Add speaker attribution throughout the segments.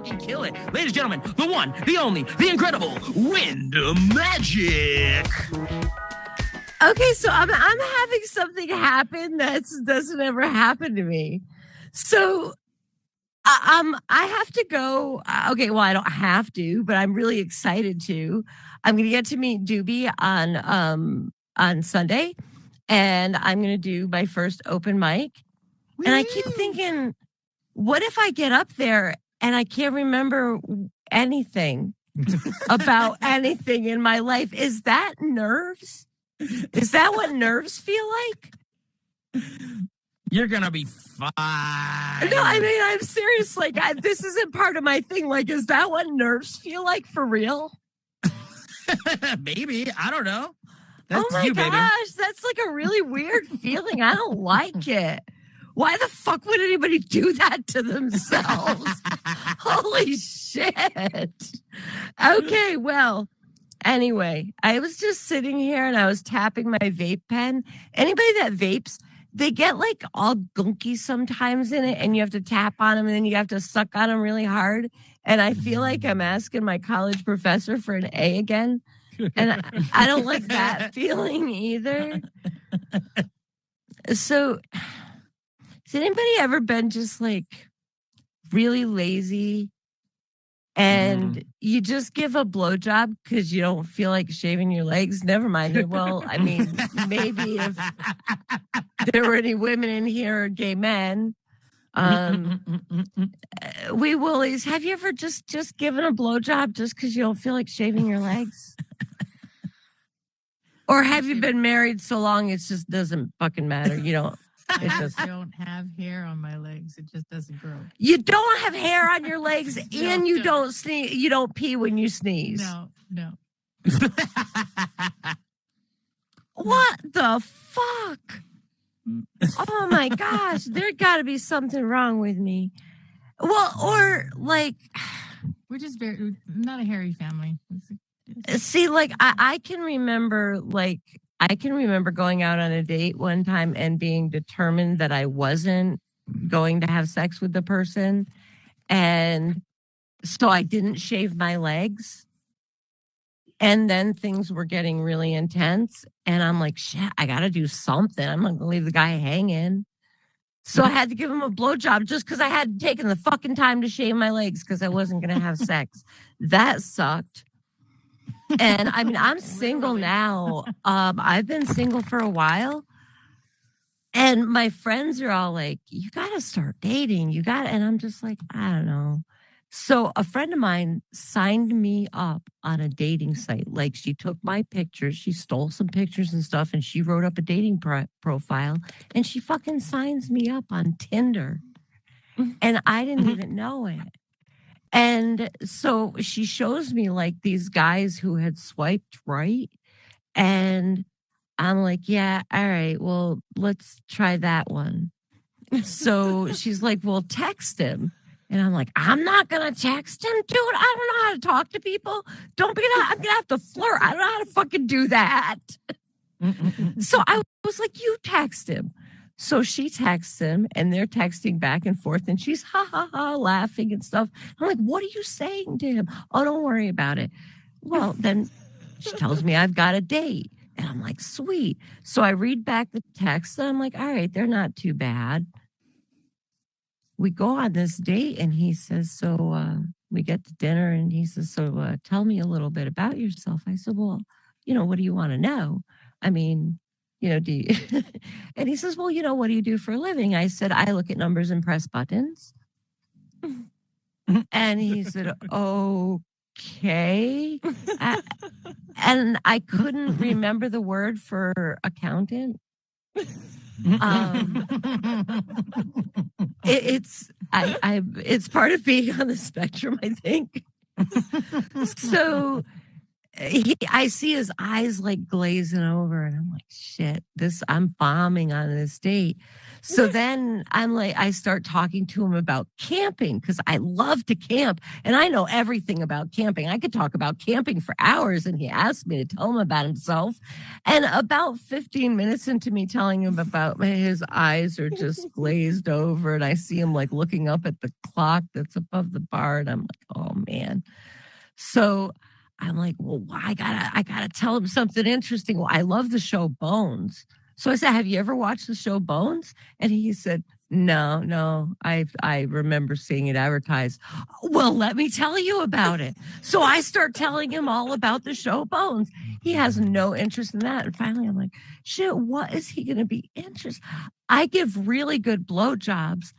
Speaker 1: fucking kill it. Ladies and gentlemen, the one, the only, the incredible Windmajik.
Speaker 2: Okay, so I'm having something happen that doesn't ever happen to me. So I have to go. Okay, well I don't have to, but I'm really excited to. I'm gonna get to meet Doobie on Sunday, and I'm gonna do my first open mic. And I keep thinking, what if I get up there and I can't remember anything about anything in my life? Is that nerves? Is that what nerves feel like?
Speaker 1: You're gonna be fine.
Speaker 2: No, I mean, I'm serious. Like, this isn't part of my thing. Like, is that what nerves feel like for real?
Speaker 1: Maybe. I don't know. That's
Speaker 2: oh my
Speaker 1: you,
Speaker 2: gosh,
Speaker 1: baby.
Speaker 2: that's like a really weird feeling. I don't like it. Why the fuck would anybody do that to themselves? Holy shit. Okay, well, anyway, I was just sitting here and I was tapping my vape pen. Anybody that vapes, they get like all gunky sometimes in it, and you have to tap on them and then you have to suck on them really hard. And I feel like I'm asking my college professor for an A again. And I don't like that feeling either. So, has anybody ever been just like really lazy and you just give a blowjob because you don't feel like shaving your legs? Never mind. Well, I mean, maybe if there were any women in here or gay men, we willies, have you ever just given a blowjob just because you don't feel like shaving your legs? Or have you been married so long it just doesn't fucking matter? You don't.
Speaker 3: I don't have hair on my legs. It just doesn't grow.
Speaker 2: You don't have hair on your legs, and you don't sneeze. You don't pee when you sneeze.
Speaker 3: No.
Speaker 2: What the fuck? Oh my gosh, there got to be something wrong with me. Well, or like,
Speaker 3: we're just not a hairy family.
Speaker 2: See, like I can remember going out on a date one time and being determined that I wasn't going to have sex with the person. And so I didn't shave my legs. And then things were getting really intense. And I'm like, shit, I got to do something. I'm not going to leave the guy hanging. So I had to give him a blowjob just because I hadn't taken the fucking time to shave my legs because I wasn't going to have sex. That sucked. And I mean, I'm single now. I've been single for a while. And my friends are all like, you got to start dating. And I'm just like, I don't know. So a friend of mine signed me up on a dating site. Like, she took my pictures, she stole some pictures and stuff, and she wrote up a dating profile, and she fucking signs me up on Tinder. And I didn't even know it. And so she shows me like these guys who had swiped right. And I'm like, yeah, all right, well, let's try that one. So she's like, well, text him. And I'm like, I'm not going to text him, dude. I don't know how to talk to people. I'm going to have to flirt. I don't know how to fucking do that. So I was like, you text him. So she texts him and they're texting back and forth and she's laughing and stuff. I'm like, what are you saying to him? Oh, don't worry about it. Well, then she tells me I've got a date. And I'm like, sweet. So I read back the text and I'm like, all right, they're not too bad. We go on this date and he says, so we get to dinner and he says, so tell me a little bit about yourself. I said, well, what do you want to know? I mean, do you? And he says, well, what do you do for a living? I said, I look at numbers and press buttons. And he said, okay. And I couldn't remember the word for accountant. It's part of being on the spectrum, I think. So I see his eyes like glazing over, and I'm like, shit, I'm bombing on this date. So then I start talking to him about camping because I love to camp and I know everything about camping. I could talk about camping for hours, and he asked me to tell him about himself. And about 15 minutes into me telling him about his eyes are just glazed over, and I see him like looking up at the clock that's above the bar, and I'm like, oh man. So I'm like, well, I gotta tell him something interesting. Well, I love the show Bones. So I said, have you ever watched the show Bones? And he said, no, I remember seeing it advertised. Well, let me tell you about it. So I start telling him all about the show Bones. He has no interest in that. And finally I'm like, shit, what is he gonna be interested? I give really good blowjobs.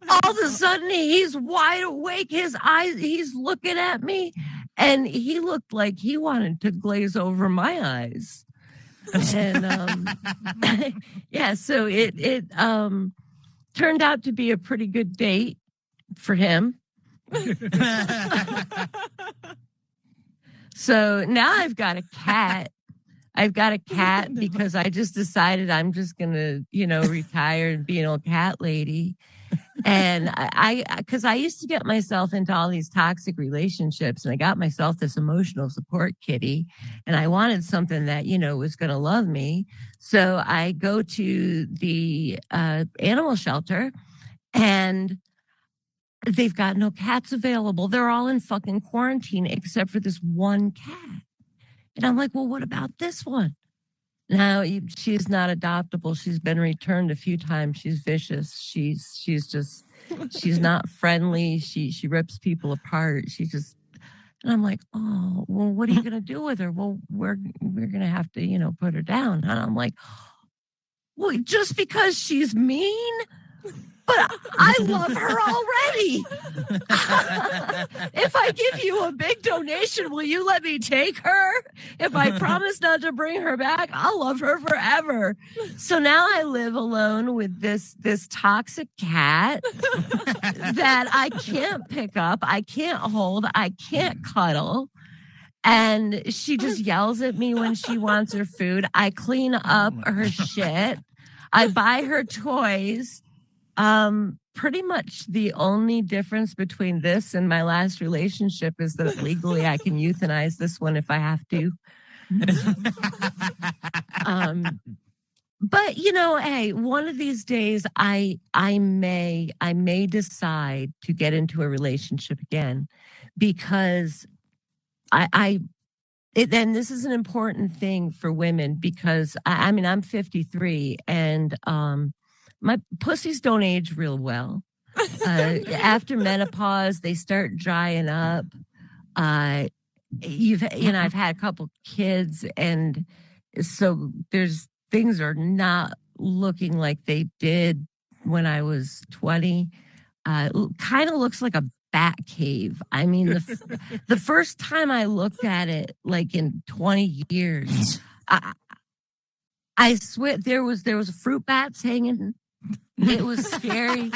Speaker 2: All of a sudden he's wide awake, his eyes, he's looking at me, and he looked like he wanted to glaze over my eyes. And yeah, so it turned out to be a pretty good date for him. So now I've got a cat. Because I just decided I'm just gonna, retire and be an old cat lady. And because I used to get myself into all these toxic relationships, and I got myself this emotional support kitty, and I wanted something that, was going to love me. So I go to the animal shelter, and they've got no cats available. They're all in fucking quarantine except for this one cat. And I'm like, well, what about this one? No, she's not adoptable. She's been returned a few times. She's vicious. She's not friendly. She rips people apart. And I'm like, oh, well, what are you going to do with her? Well, we're going to have to, put her down. And I'm like, well, just because she's mean? But I love her already. If I give you a big donation, will you let me take her? If I promise not to bring her back, I'll love her forever. So now I live alone with this toxic cat that I can't pick up, I can't hold, I can't cuddle. And she just yells at me when she wants her food. I clean up her shit. I buy her toys. Pretty much the only difference between this and my last relationship is that legally I can euthanize this one if I have to. But hey, one of these days I may decide to get into a relationship again, because and this is an important thing for women, because I mean, I'm 53 and my pussies don't age real well. After menopause, they start drying up. I've had a couple kids, and so things are not looking like they did when I was 20. Kind of looks like a bat cave. I mean, the first time I looked at it, like in 20 years, I swear there was fruit bats hanging. It was scary.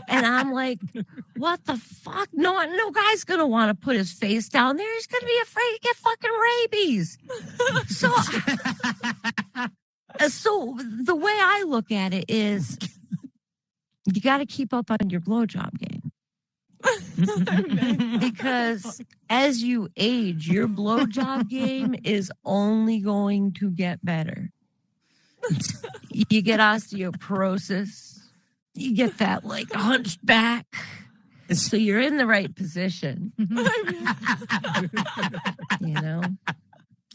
Speaker 2: And I'm like, what the fuck? No guy's going to want to put his face down there. He's going to be afraid to get fucking rabies. So the way I look at it is you got to keep up on your blowjob game. Because as you age, your blowjob game is only going to get better. You get osteoporosis. You get that like hunched back. So you're in the right position.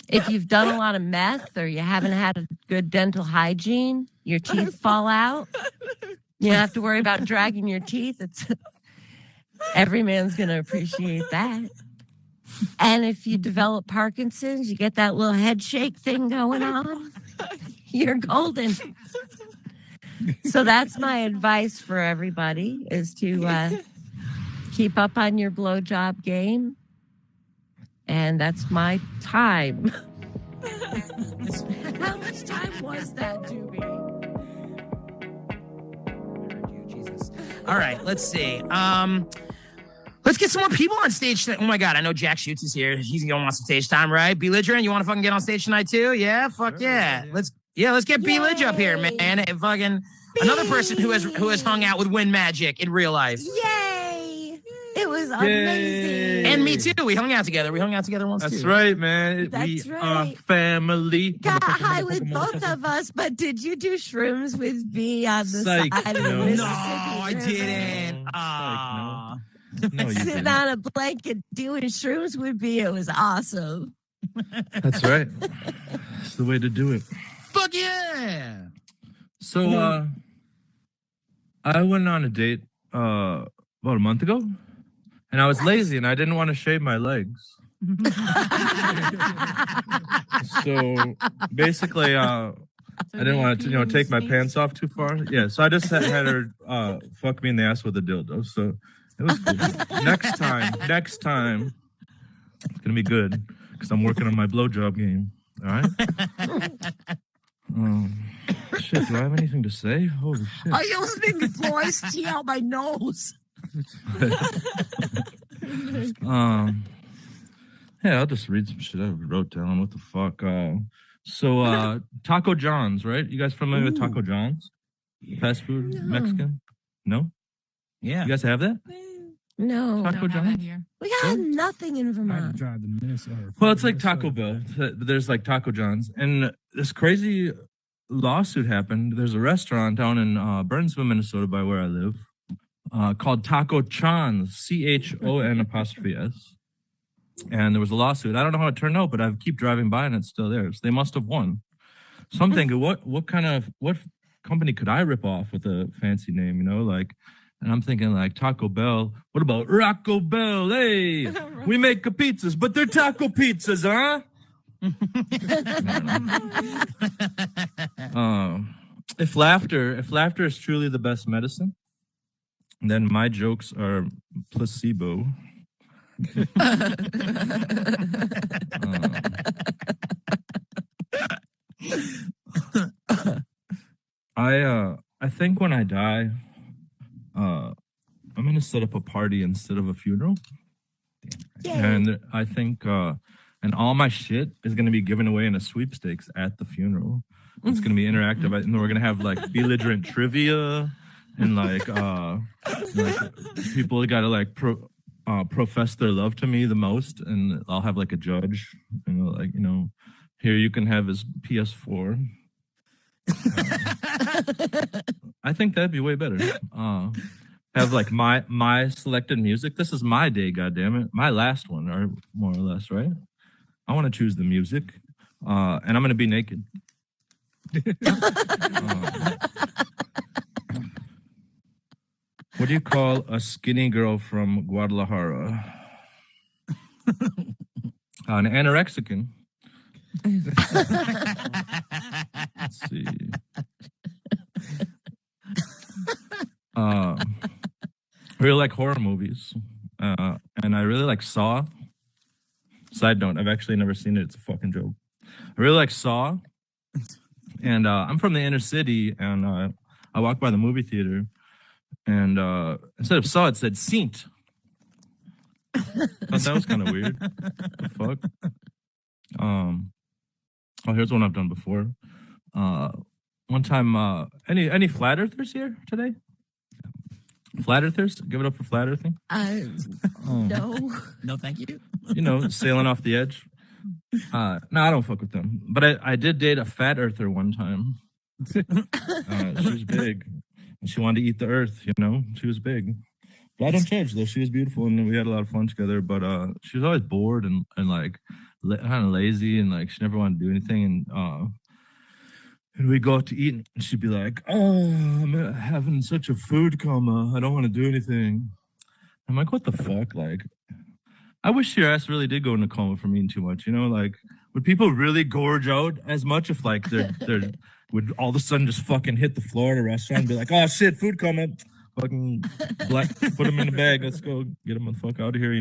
Speaker 2: If you've done a lot of meth or you haven't had a good dental hygiene, your teeth fall out. You don't have to worry about dragging your teeth. Every man's going to appreciate that. And if you develop Parkinson's, you get that little head shake thing going on. You're golden. So that's my advice for everybody, is to keep up on your blowjob game. And that's my time. How much time was that, Doobie?
Speaker 1: Jesus. All right, let's see. let's get some more people on stage tonight. Oh my God, I know Jack Schutz is here. He's gonna want some stage time, right? B-Ligerent, you want to fucking get on stage tonight too? Yeah, fuck yeah. Let's get B-Lige up here, man. And fucking another person who has hung out with Windmajik in real life.
Speaker 2: Yay! It was amazing.
Speaker 1: And me too. We hung out together. Once
Speaker 4: That's
Speaker 1: too.
Speaker 4: right, man.
Speaker 2: That's
Speaker 4: we
Speaker 2: right.
Speaker 4: are family.
Speaker 2: Got high with both of us, but did you do shrooms with B on the
Speaker 4: Psych,
Speaker 2: side of the
Speaker 4: no.
Speaker 2: Mississippi
Speaker 1: No, I
Speaker 2: River?
Speaker 1: didn't.
Speaker 4: No.
Speaker 1: Ah.
Speaker 4: No, you
Speaker 2: Sitting
Speaker 4: didn't.
Speaker 2: on a blanket doing shrooms with B. It was awesome.
Speaker 4: That's right. That's the way to do it.
Speaker 1: Fuck yeah.
Speaker 4: So, I went on a date about a month ago, and I was lazy and I didn't want to shave my legs. So basically, I didn't want to, take my pants off too far. Yeah, so I just had her fuck me in the ass with a dildo. So it was cool. Next time, it's gonna be good because I'm working on my blowjob game. All right. Shit, do I have anything to say? Holy shit.
Speaker 1: Are you listening before I tea out my nose?
Speaker 4: Yeah, I'll just read some shit I wrote down. What the fuck? So Taco John's, right? You guys familiar with Taco John's? Fast food,
Speaker 2: No.
Speaker 4: Mexican? No?
Speaker 1: Yeah.
Speaker 4: You guys have that?
Speaker 2: No,
Speaker 4: Taco
Speaker 3: Don't have
Speaker 4: John's?
Speaker 3: that here.
Speaker 2: we got nothing in
Speaker 5: I had to
Speaker 2: Vermont.
Speaker 5: drive to Minnesota.
Speaker 4: Well, it's like Taco Bell. There's like Taco John's. And this crazy lawsuit happened. There's a restaurant down in Burnsville, Minnesota, by where I live, called Taco Chan's, CHON''S. And there was a lawsuit. I don't know how it turned out, but I keep driving by and it's still there. So they must have won. So I'm thinking, what company could I rip off with a fancy name, and I'm thinking like Taco Bell. What about Rocco Bell? Hey, we make pizzas, but they're taco pizzas, huh? If laughter is truly the best medicine, then my jokes are placebo. I think when I die, I'm gonna set up a party instead of a funeral, and I think and all my shit is gonna be given away in a sweepstakes at the funeral. It's gonna be interactive, and we're gonna have like belligerent trivia, and like people gotta like profess their love to me the most, and I'll have like a judge, here you can have his PS4. I think that'd be way better. Have like my selected music. This is my day, goddammit. My last one, or more or less, right? I want to choose the music, and I'm gonna be naked. What do you call a skinny girl from Guadalajara? An anorexican. Let's see. I really like horror movies, and I really like Saw. Side note, I've actually never seen it. It's a fucking joke. I really like Saw, and I'm from the inner city, and I walked by the movie theater, and instead of Saw, it said Saint. Thought that was kind of weird. The fuck? Oh, here's one I've done before. One time, any flat earthers here today? Flat earthers? Give it up for flat earthing.
Speaker 2: No.
Speaker 1: No, thank you.
Speaker 4: Sailing off the edge. No, I don't fuck with them. But I did date a fat earther one time. She was big. And she wanted to eat the earth, She was big. But I don't judge, though. She was beautiful, and we had a lot of fun together. But she was always bored and like kind of lazy, and like she never wanted to do anything. And we'd go out to eat, and she'd be like, "Oh, I'm having such a food coma. I don't want to do anything." I'm like, "What the fuck?" Like, I wish your ass really did go into coma from eating too much. Like, would people really gorge out as much if like they're would all of a sudden just fucking hit the floor at a restaurant and be like, "Oh shit, food coma." Fucking put them in the bag. Let's go get them the fuck out of here.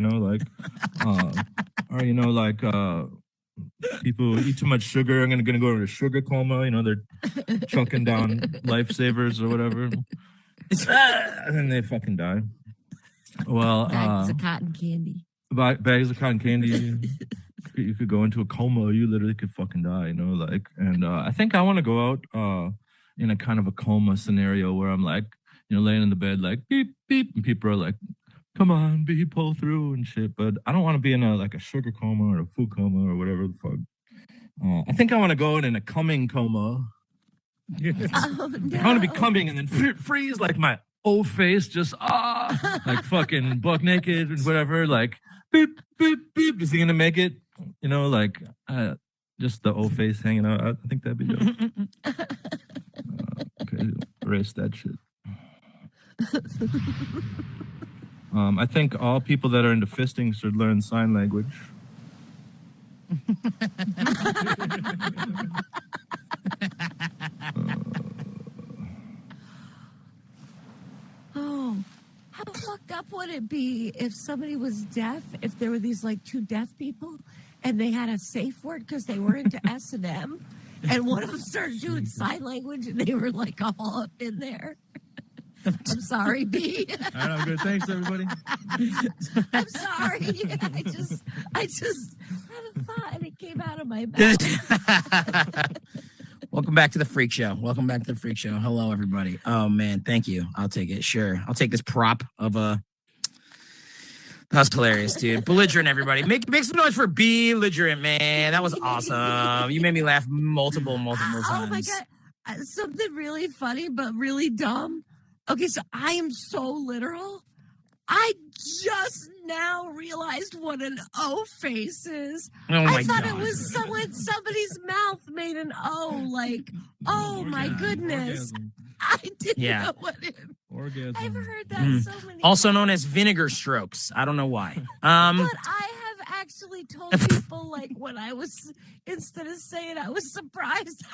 Speaker 4: People eat too much sugar. I'm gonna go into sugar coma. They're chucking down lifesavers or whatever, and then they fucking die. Well,
Speaker 2: Bags of cotton candy.
Speaker 4: bags of cotton candy. You could go into a coma. You literally could fucking die, like. And I think I want to go out in a kind of a coma scenario where I'm like, laying in the bed like beep beep, and people are like, "Come on, beep, pull through and shit." But I don't want to be in a sugar coma or a food coma or whatever the fuck. I think I want to go in a coming coma.
Speaker 2: Oh, no.
Speaker 4: I want to be coming and then freeze like my old face, just like fucking buck naked and whatever, like beep beep beep. Is he gonna make it? Just the old face hanging out. I think that'd be dope. Okay, erase that shit. I think all people that are into fisting should learn sign language.
Speaker 2: Oh, how fucked up would it be if somebody was deaf? If there were these two deaf people, and they had a safe word because they were into S&M, and one of them started doing sign language, and they were all up in there. I'm sorry, B.
Speaker 5: All right, I'm good. Thanks, everybody.
Speaker 2: I'm sorry. I just had a thought, and it came out of my mouth.
Speaker 1: Welcome back to the Freak Show. Hello, everybody. Oh man, thank you. I'll take it. Sure, I'll take this prop of a. That's hilarious, dude. Belligerent, everybody. Make some noise for B-Ligerent, man. That was awesome. You made me laugh multiple times.
Speaker 2: Oh my God. Something really funny, but really dumb. Okay, so I am so literal. I just now realized what an O face is.
Speaker 1: Oh my
Speaker 2: I thought
Speaker 1: God.
Speaker 2: it was somebody's mouth made an O, oh my goodness.
Speaker 5: Orgasm.
Speaker 2: I didn't
Speaker 1: Yeah.
Speaker 2: know what it.
Speaker 5: Orgasm.
Speaker 2: I've heard that so many
Speaker 1: Also
Speaker 2: times.
Speaker 1: known as vinegar strokes. I don't know why.
Speaker 2: But I have actually told people when I was, instead of saying I was surprised.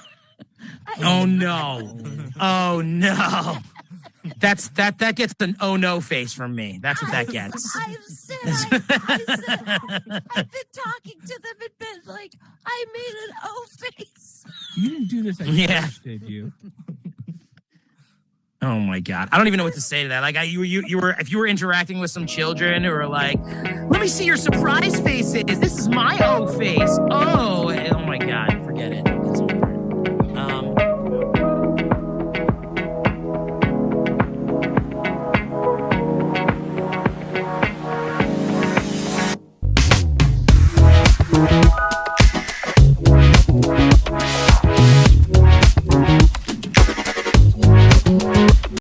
Speaker 1: Oh no. Oh no. That gets an oh no face from me. That's what that gets.
Speaker 2: I've been talking to them and been I made an O face.
Speaker 5: You didn't do this at
Speaker 1: Yeah.
Speaker 5: church, did you?
Speaker 1: Oh my God. I don't even know what to say to that. You were, if you were interacting with some children who were like, let me see your surprise faces. This is my O face. Oh my God. Forget it. It's over.